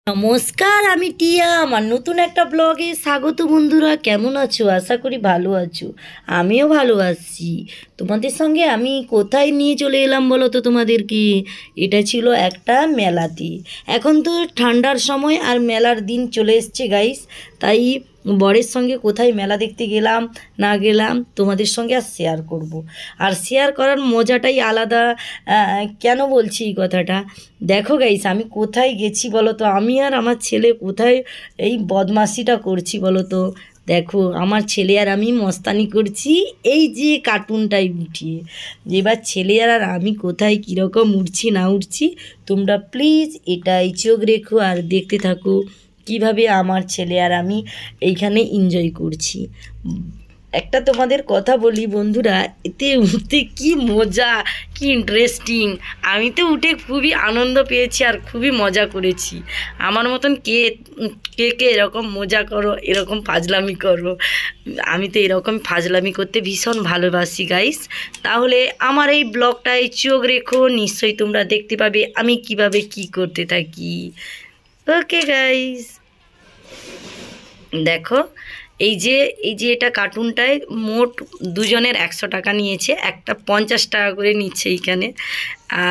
নমস্কার, আমি টিয়া। আমার নতুন একটা ব্লগে স্বাগত। বন্ধুরা, কেমন আছো? আশা করি ভালো আছো। আমিও ভালো আছি। তোমাদের সঙ্গে আমি কোথায় নিয়ে চলে এলাম বলো তো তোমাদেরকে? এটা ছিল একটা মেলাতে। এখন তো ঠান্ডার সময় আর মেলার দিন চলে এসছে গাইস। তাই বরের সঙ্গে কোথায় মেলা দেখতে গেলাম না গেলাম তোমাদের সঙ্গে আর শেয়ার করব। আর শেয়ার করার মজাটাই আলাদা। কেন বলছি এই কথাটা? দেখো গাইস, আমি কোথায় গেছি বলো তো? আমি আর আমার ছেলে কোথায় এই বদমাশিটা করছি বলো তো? দেখো, আমার ছেলে আর আমি মস্তানি করছি এই যে কার্টুনটাই উঠিয়ে। এবার ছেলে আর আমি কোথায় কীরকম উঠছি না উঠছি, তোমরা প্লিজ এটাই চোখ রেখো আর দেখতে থাকো কিভাবে আমার ছেলে আর আমি এইখানে এনজয় করছি। একটা তোমাদের কথা বলি বন্ধুরা, এতে উঠতে কি মজা, কি ইন্টারেস্টিং। আমি তো উঠে খুবই আনন্দ পেয়েছি আর খুবই মজা করেছি। আমার মতন কে কে কে এরকম মজা করো, এরকম ফাজলামি করো? আমি তো এরকম ফাজলামি করতে ভীষণ ভালোবাসি গাইস। তাহলে আমার এই ব্লগটায় চোখ রেখো, নিশ্চয়ই তোমরা দেখতে পাবে আমি কিভাবে কি করতে থাকি। ওকে গাইস, দেখো এই যে এটা কার্টুনটায় মোট দুজনের 100 টাকা নিয়েছে, একটা 50 টাকা করে নিচ্ছে এইখানে।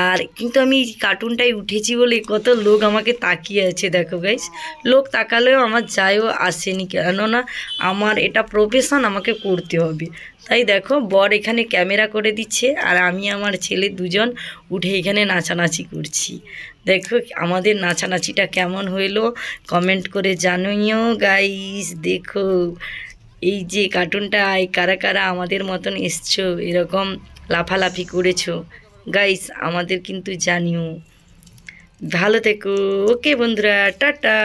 আর কিন্তু আমি এই কার্টুনটায় উঠেছি বলে কত লোক আমাকে তাকিয়ে আছে। দেখো গাইস, লোক তাকালেও আমার যায়ও আসেনি, কেননা আমার এটা প্রফেশন, আমাকে করতে হবে। তাই দেখো, বর এখানে ক্যামেরা করে দিচ্ছে আর আমি আমার ছেলে দুজন উঠে এখানে নাচানাচি করছি। দেখো আমাদের নাচানাচিটা কেমন হইলো, কমেন্ট করে জানিও গাইস। দেখো এই যে কার্টুনটায় কারা কারা আমাদের মতন এসছো, এরকম লাফালাফি করেছো গাইস, আমাদের কিন্তু জানিও। ভালো থেকো। ওকে বন্ধুরা, টাটা।